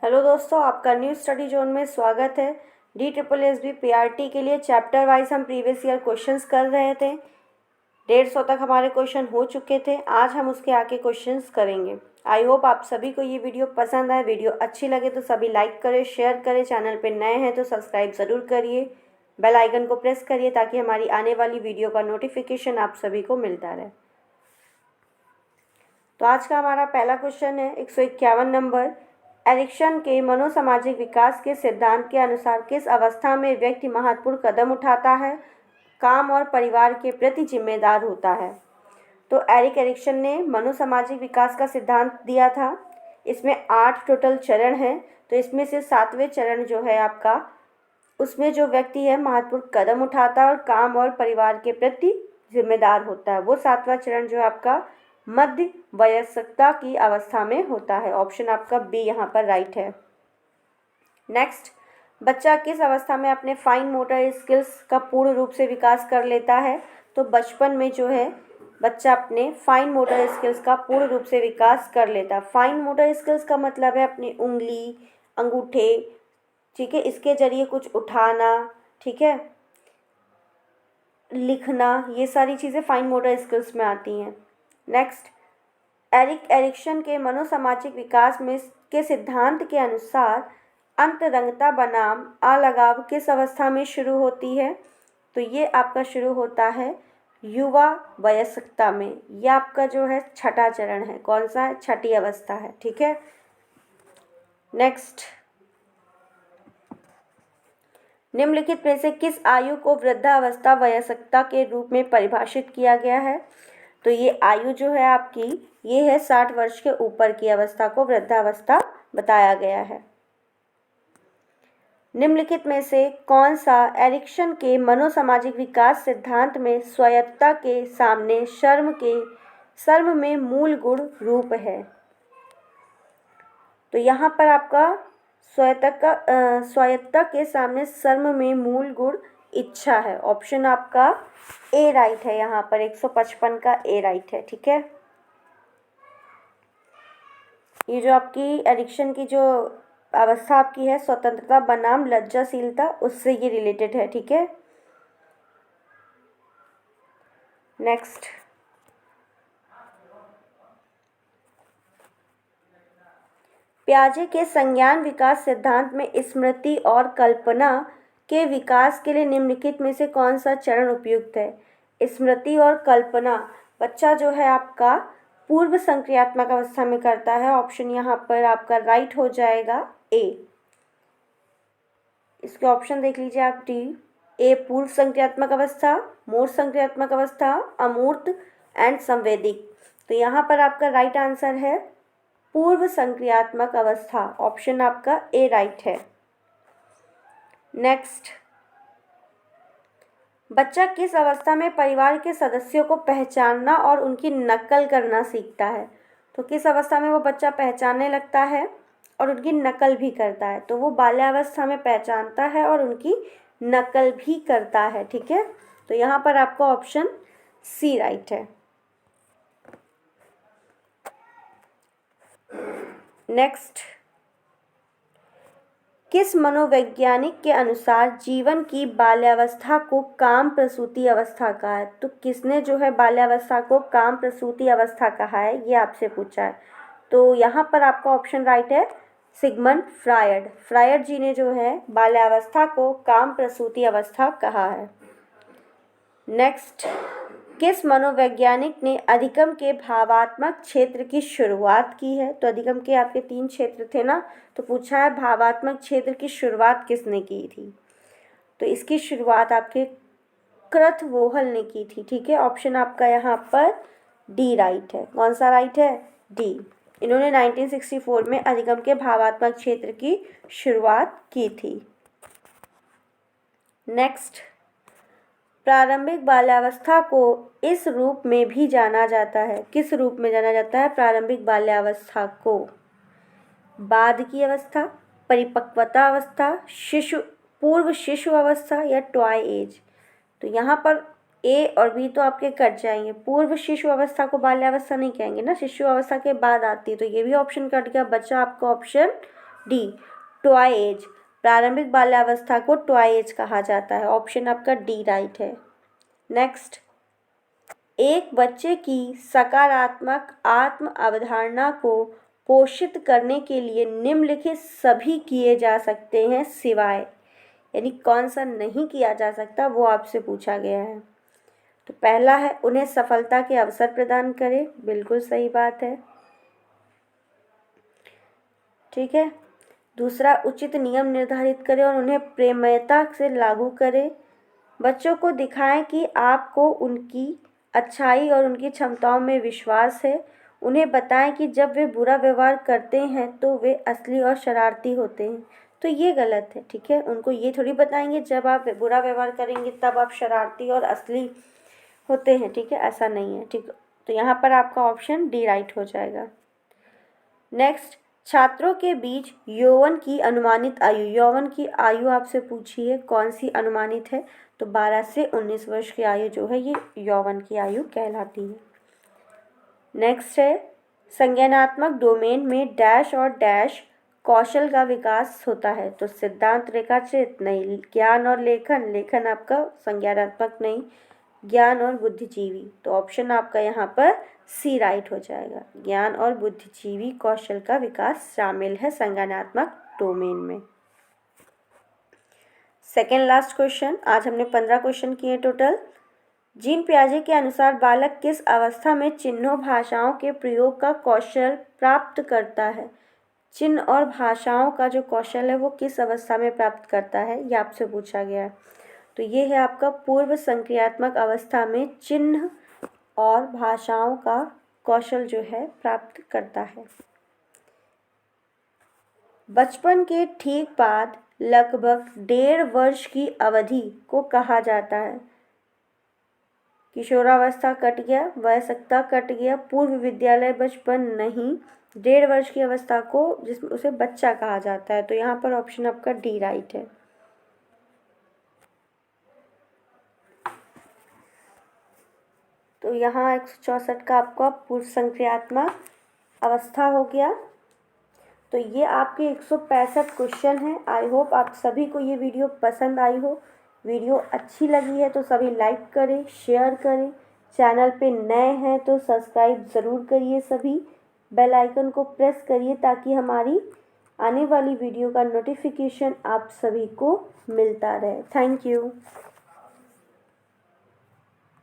Hello दोस्तों, आपका new study zone में स्वागत है। DSSB PRT के लिए चैप्टर वाइज हम प्रीवियस ईयर क्वेश्चंस कर रहे थे। 150 तक हमारे क्वेश्चन हो चुके थे। आज हम उसके आगे क्वेश्चंस करेंगे। आई होप आप सभी को ये वीडियो पसंद आए। वीडियो अच्छी लगे तो सभी लाइक करें, शेयर करें। चैनल पर नए हैं तो सब्सक्राइब ज़रूर करिए, बेल आइकन को प्रेस करिए ताकि हमारी आने वाली वीडियो का नोटिफिकेशन आप सभी को मिलता रहे। तो आज का हमारा पहला क्वेश्चन है 151 नंबर। एरिक्सन के मनोसामाजिक विकास के सिद्धांत के अनुसार किस अवस्था में व्यक्ति महत्वपूर्ण कदम उठाता है, काम और परिवार के प्रति जिम्मेदार होता है? तो एरिक्सन ने मनोसामाजिक विकास का सिद्धांत दिया था। इसमें 8 टोटल चरण हैं। तो इसमें से 7वें चरण जो है आपका, उसमें जो व्यक्ति है महत्वपूर्ण कदम उठाता है और काम और परिवार के प्रति जिम्मेदार होता है, वो 7वां चरण जो है आपका मध्य वयस्कता की अवस्था में होता है। ऑप्शन आपका बी यहाँ पर राइट है। नेक्स्ट, बच्चा किस अवस्था में अपने फाइन मोटर स्किल्स का पूर्ण रूप से विकास कर लेता है? तो बचपन में जो है बच्चा अपने फाइन मोटर स्किल्स का पूर्ण रूप से विकास कर लेता है। फाइन मोटर स्किल्स का मतलब है अपनी उंगली, अंगूठे, ठीक है, इसके जरिए कुछ उठाना, ठीक है, लिखना, ये सारी चीज़ें फाइन मोटर स्किल्स में आती हैं। नेक्स्ट, एरिक्सन के मनोसामाजिक विकास में के सिद्धांत के अनुसार अंतरंगता बनाम अलगाव किस अवस्था में शुरू होती है? तो ये आपका शुरू होता है युवा वयस्कता में। ये आपका जो है छठा चरण है। कौन सा है? छठी अवस्था है, ठीक है। नेक्स्ट, निम्नलिखित में से किस आयु को वृद्धावस्था वयस्कता के रूप में परिभाषित किया गया है? तो ये आयु जो है आपकी, ये है 60 वर्ष के ऊपर की अवस्था को वृद्धावस्था बताया गया है। निम्नलिखित में से कौन सा एरिक्सन के मनोसामाजिक विकास सिद्धांत में स्वायत्तता के सामने शर्म में मूल गुण रूप है? तो यहाँ पर आपका स्वायत्तता के सामने शर्म में मूल गुण इच्छा है। ऑप्शन आपका ए राइट है। यहाँ पर 155 का ए राइट है, ठीक है। ये जो आपकी एरिक्सन की जो अवस्था आपकी है स्वतंत्रता बनाम लज्जाशीलता, उससे ये रिलेटेड है, ठीक है। नेक्स्ट, पियाजे के संज्ञान विकास सिद्धांत में स्मृति और कल्पना के विकास के लिए निम्नलिखित में से कौन सा चरण उपयुक्त है? स्मृति और कल्पना बच्चा जो है आपका पूर्व संक्रियात्मक अवस्था में करता है। ऑप्शन यहाँ पर आपका राइट हो जाएगा ए। इसके ऑप्शन देख लीजिए आप। डी, ए पूर्व संक्रियात्मक अवस्था, मूर्त संक्रियात्मक अवस्था, अमूर्त एंड संवेदिक। तो यहाँ पर आपका राइट आंसर है पूर्व संक्रियात्मक अवस्था। ऑप्शन आपका ए राइट है। नेक्स्ट, बच्चा किस अवस्था में परिवार के सदस्यों को पहचानना और उनकी नकल करना सीखता है? तो किस अवस्था में वो बच्चा पहचानने लगता है और उनकी नकल भी करता है? तो वो बाल्यावस्था में पहचानता है और उनकी नकल भी करता है, ठीक है। तो यहाँ पर आपका ऑप्शन सी राइट है। नेक्स्ट, किस मनोवैज्ञानिक के अनुसार जीवन की बाल्यावस्था को काम प्रसूति अवस्था कहा है? तो किसने जो है बाल्यावस्था को काम प्रसूति अवस्था कहा है, ये आपसे पूछा है। तो यहाँ पर आपका ऑप्शन राइट है सिगमंड फ्रायड। फ्रायड जी ने जो है बाल्यावस्था को काम प्रसूति अवस्था कहा है। नेक्स्ट, किस मनोवैज्ञानिक ने अधिगम के भावात्मक क्षेत्र की शुरुआत की है? तो अधिगम के आपके 3 क्षेत्र थे ना, तो पूछा है भावात्मक क्षेत्र की शुरुआत किसने की थी? तो इसकी शुरुआत आपके क्रथवोहल ने की थी, ठीक है। ऑप्शन आपका यहाँ पर डी राइट है। कौन सा राइट है? डी। इन्होंने 1964 में अधिगम के भावात्मक क्षेत्र की शुरुआत की थी। नेक्स्ट, प्रारंभिक बाल्यावस्था को इस रूप में भी जाना जाता है। किस रूप में जाना जाता है प्रारंभिक बाल्यावस्था को? बाद की अवस्था, परिपक्वता अवस्था, पूर्व शिशु अवस्था या टॉय एज। तो यहाँ पर ए और बी तो आपके कट जाएंगे। पूर्व शिशु अवस्था को बाल्यावस्था नहीं कहेंगे ना, शिशु अवस्था के बाद आती है, तो ये भी ऑप्शन कट गया। बचा आपका ऑप्शन डी, टॉय एज। प्रारंभिक बाल्यावस्था को टॉय एज कहा जाता है। ऑप्शन आपका डी राइट है। नेक्स्ट, एक बच्चे की सकारात्मक आत्म अवधारणा को पोषित करने के लिए निम्नलिखित सभी किए जा सकते हैं सिवाय, यानी कौन सा नहीं किया जा सकता वो आपसे पूछा गया है। तो पहला है उन्हें सफलता के अवसर प्रदान करें, बिल्कुल सही बात है, ठीक है। दूसरा, उचित नियम निर्धारित करें और उन्हें प्रेमयता से लागू करें। बच्चों को दिखाएं कि आपको उनकी अच्छाई और उनकी क्षमताओं में विश्वास है। उन्हें बताएं कि जब वे बुरा व्यवहार करते हैं तो वे असली और शरारती होते हैं। तो ये गलत है, ठीक है। उनको ये थोड़ी बताएंगे जब आप बुरा व्यवहार करेंगे तब आप शरारती और असली होते हैं, ठीक है, ऐसा नहीं है, ठीक। तो यहाँ पर आपका ऑप्शन डी राइट हो जाएगा। नेक्स्ट, छात्रों के बीच यौवन की अनुमानित आयु, यौवन की आयु आपसे पूछी है, कौन सी अनुमानित है? तो 12 से 19 वर्ष की आयु जो है ये यौवन की आयु कहलाती है। नेक्स्ट है, संज्ञानात्मक डोमेन में डैश और डैश कौशल का विकास होता है। तो सिद्धांत, रेखाचित्र नहीं, ज्ञान और लेखन, लेखन आपका संज्ञानात्मक नहीं, ज्ञान और बुद्धिजीवी। तो ऑप्शन आपका यहाँ पर सी राइट हो जाएगा। ज्ञान और बुद्धिजीवी कौशल का विकास शामिल है संज्ञानात्मक डोमेन में। सेकेंड लास्ट क्वेश्चन, आज हमने 15 क्वेश्चन किए टोटल। जीन पियाजे के अनुसार बालक किस अवस्था में चिन्हों भाषाओं के प्रयोग का कौशल प्राप्त करता है? चिन्ह और भाषाओं का जो कौशल है वो किस अवस्था में प्राप्त करता है, ये आपसे पूछा गया है। तो ये है आपका पूर्व संक्रियात्मक अवस्था में चिन्ह और भाषाओं का कौशल जो है प्राप्त करता है। बचपन के ठीक बाद लगभग 1.5 वर्ष की अवधि को कहा जाता है। किशोरावस्था कट गया, वयस्कता कट गया, पूर्व विद्यालय बचपन नहीं, 1.5 वर्ष की अवस्था को जिसमें उसे बच्चा कहा जाता है। तो यहाँ पर ऑप्शन आपका डी राइट है। तो यहाँ 164 का आपका पूर्व संक्रियात्मक अवस्था हो गया। तो ये आपके 165 क्वेश्चन हैं। आई होप आप सभी को ये वीडियो पसंद आई हो। वीडियो अच्छी लगी है तो सभी लाइक करें, शेयर करें। चैनल पे नए हैं तो सब्सक्राइब ज़रूर करिए। सभी बेल आइकन को प्रेस करिए ताकि हमारी आने वाली वीडियो का नोटिफिकेशन आप सभी को मिलता रहे। Thank you.